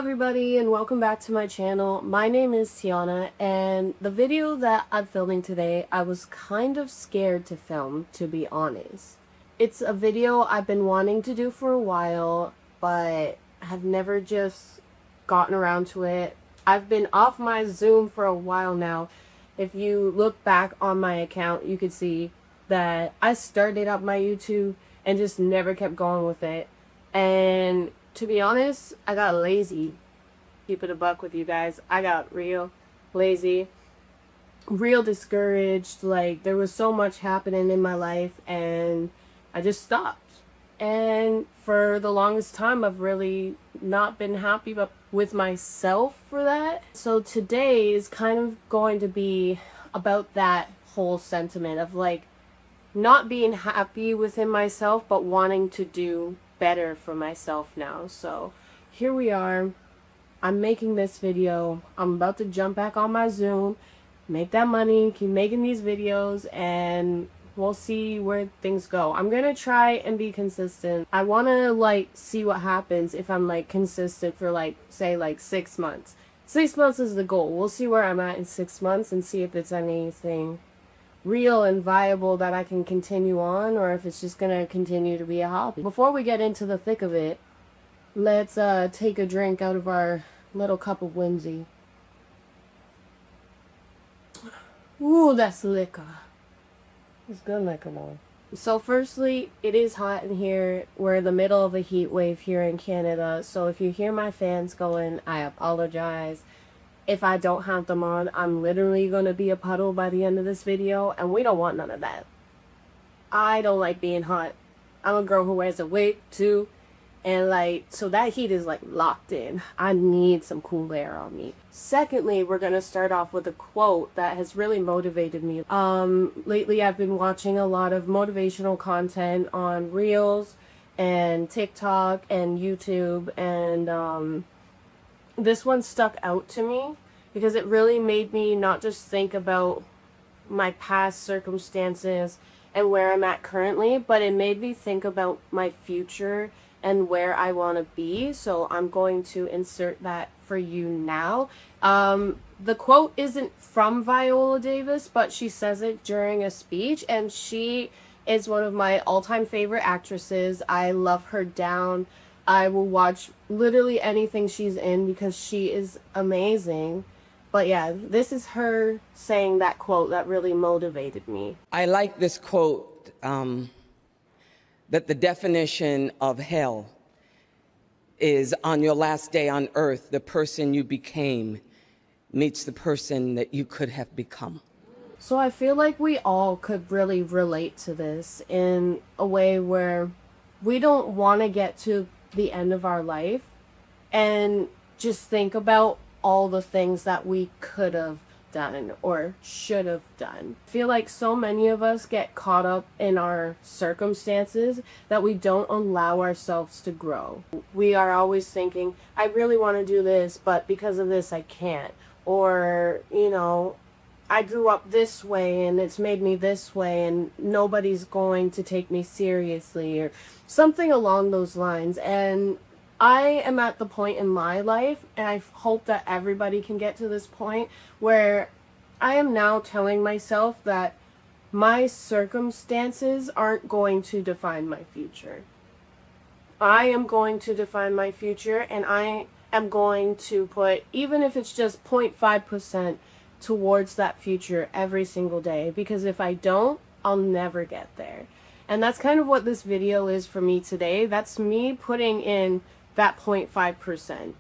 everybody, and welcome back to my channel. My name is Tiana, and the video that I'm filming today, I was kind of scared to film, to be honest. It's a video I've been wanting to do for a while, but have never just gotten around to it. I've been off my Zoom for a while now. If you look back on my account, you could see that I started up my YouTube and just never kept going with it. And to be honest, I got lazy. Keep it a buck with you guys. I got real lazy, real discouraged. Like, there was so much happening in my life and I just stopped. And for the longest time, I've really not been happy with myself for that. So today is kind of going to be about that whole sentiment of like not being happy within myself, but wanting to do better for myself now. So here we are. I'm making this video. I'm about to jump back on my Zoom, make that money, keep making these videos, and we'll see where things go. I'm gonna try and be consistent. I want to like see what happens if I'm like consistent for like say like 6 months. 6 months is the goal. We'll see where I'm at in 6 months and see if it's anything real and viable that I can continue on, or if it's just gonna continue to be a hobby. Before we get into the thick of it, let's take a drink out of our little cup of whimsy. Ooh, that's liquor. It's good liquor, though. So firstly, it is hot in here. We're in the middle of a heat wave here in Canada, so if you hear my fans going, I apologize. If I don't have them on, I'm literally going to be a puddle by the end of this video, and we don't want none of that. I don't like being hot. I'm a girl who wears a wig too, and like, so that heat is like locked in. I need some cool air on me. Secondly, we're going to start off with a quote that has really motivated me. Lately I've been watching a lot of motivational content on Reels and TikTok and YouTube, and this one stuck out to me because it really made me not just think about my past circumstances and where I'm at currently, but it made me think about my future and where I want to be. So I'm going to insert that for you now. The quote isn't from Viola Davis, but she says it during a speech, and she is one of my all-time favorite actresses. I love her down. I will watch literally anything she's in because she is amazing. But yeah, this is her saying that quote that really motivated me. I like this quote, that the definition of hell is on your last day on earth, the person you became meets the person that you could have become. So I feel like we all could really relate to this in a way where we don't want to get to the end of our life and just think about all the things that we could have done or should have done. I feel like so many of us get caught up in our circumstances that we don't allow ourselves to grow. We are always thinking, I really want to do this, but because of this I can't. Or, you know, I grew up this way and it's made me this way and nobody's going to take me seriously, or something along those lines. And I am at the point in my life, and I hope that everybody can get to this point, where I am now telling myself that my circumstances aren't going to define my future. I am going to define my future, and I am going to put, even if it's just 0.5%, towards that future every single day, because if I don't, I'll never get there. And that's kind of what this video is for me today. That's me putting in that 0.5%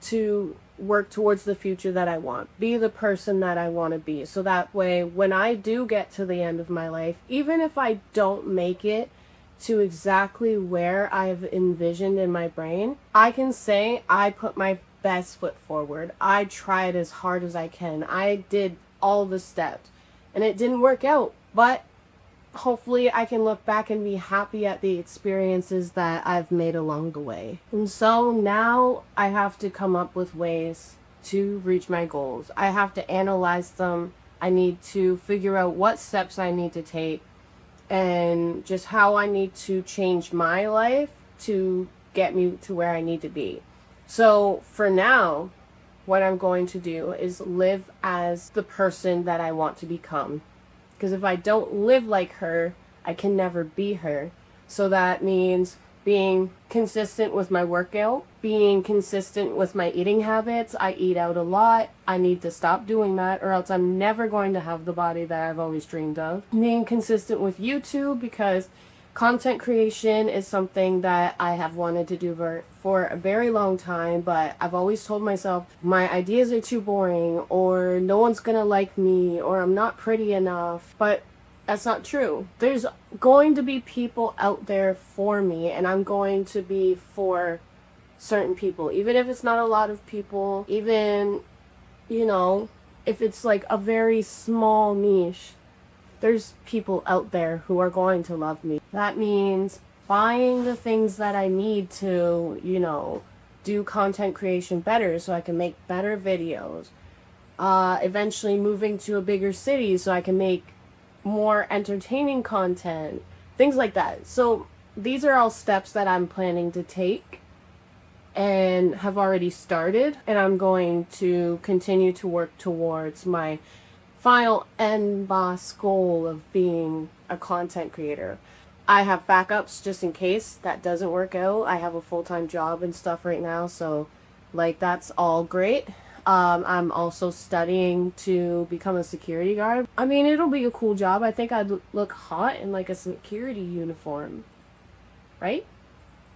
to work towards the future that I want, be the person that I want to be, so that way when I do get to the end of my life, even if I don't make it to exactly where I've envisioned in my brain, I can say I put my best foot forward. I tried as hard as I can. I did all the steps and it didn't work out, but hopefully I can look back and be happy at the experiences that I've made along the way. And so now I have to come up with ways to reach my goals. I have to analyze them. I need to figure out what steps I need to take and just how I need to change my life to get me to where I need to be. So for now, what I'm going to do is live as the person that I want to become. Because if I don't live like her, I can never be her. So that means being consistent with my workout, being consistent with my eating habits. I eat out a lot. I need to stop doing that, or else I'm never going to have the body that I've always dreamed of. Being consistent with YouTube, because content creation is something that I have wanted to do for a very long time, but I've always told myself my ideas are too boring, or no one's gonna like me, or I'm not pretty enough. But that's not true. There's going to be people out there for me, and I'm going to be for certain people. Even if it's not a lot of people, even, if it's like a very small niche, there's people out there who are going to love me. That means buying the things that I need to, do content creation better so I can make better videos. Eventually moving to a bigger city so I can make more entertaining content, things like that. So these are all steps that I'm planning to take and have already started, and I'm going to continue to work towards my final end boss goal of being a content creator. I have backups just in case that doesn't work out. I have a full-time job and stuff right now, so that's all great. I'm also studying to become a security guard. I mean, it'll be a cool job. I think I'd look hot in like a security uniform, right?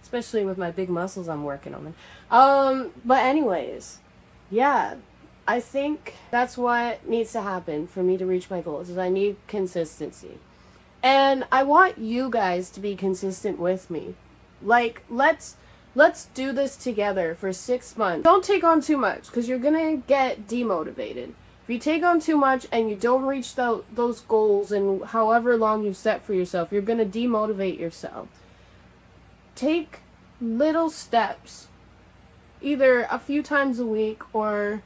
Especially with my big muscles I'm working on. But anyways, yeah, I think that's what needs to happen for me to reach my goals, is I need consistency. And I want you guys to be consistent with me. Like, let's do this together for 6 months. Don't take on too much, because you're gonna get demotivated. If you take on too much and you don't reach those goals and however long you've set for yourself, you're gonna demotivate yourself. Take little steps, either a few times a week or,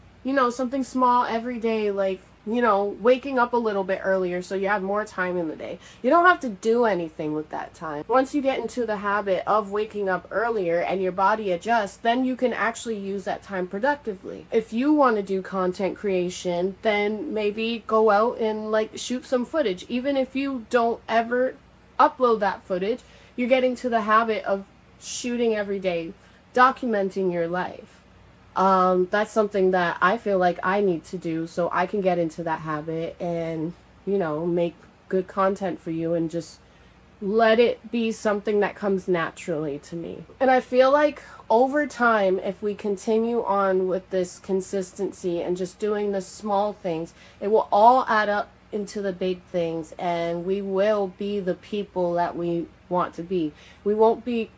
something small every day, like, waking up a little bit earlier so you have more time in the day. You don't have to do anything with that time. Once you get into the habit of waking up earlier and your body adjusts, then you can actually use that time productively. If you want to do content creation, then maybe go out and shoot some footage. Even if you don't ever upload that footage, you're getting to the habit of shooting every day, documenting your life. That's something that I feel like I need to do so I can get into that habit and, make good content for you and just let it be something that comes naturally to me. And I feel like over time, if we continue on with this consistency and just doing the small things, it will all add up into the big things, and we will be the people that we want to be. We won't be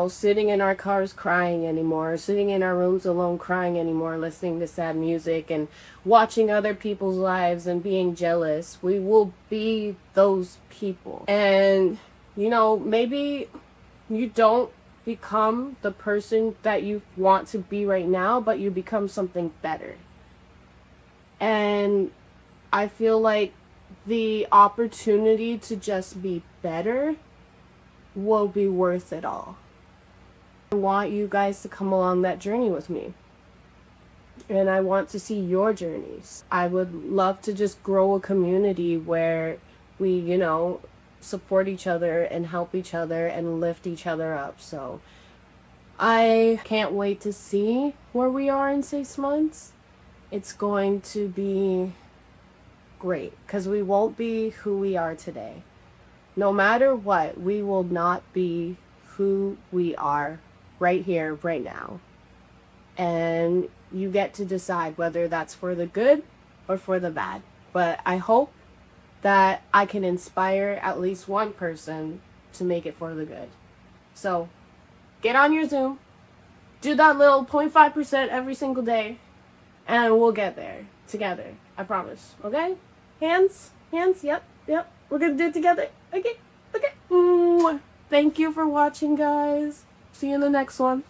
sitting in our cars crying anymore, sitting in our rooms alone crying anymore, listening to sad music and watching other people's lives and being jealous. We will be those people. And, maybe you don't become the person that you want to be right now, but you become something better. And I feel like the opportunity to just be better will be worth it all. I want you guys to come along that journey with me. And I want to see your journeys. I would love to just grow a community where we, support each other and help each other and lift each other up. So I can't wait to see where we are in 6 months. It's going to be great, because we won't be who we are today. No matter what, we will not be who we are right here, right now. And you get to decide whether that's for the good or for the bad. But I hope that I can inspire at least one person to make it for the good. So get on your Zoom, do that little 0.5% every single day, and we'll get there together. I promise. Okay? Hands? Yep. We're gonna do it together. Okay. Thank you for watching, guys. See you in the next one.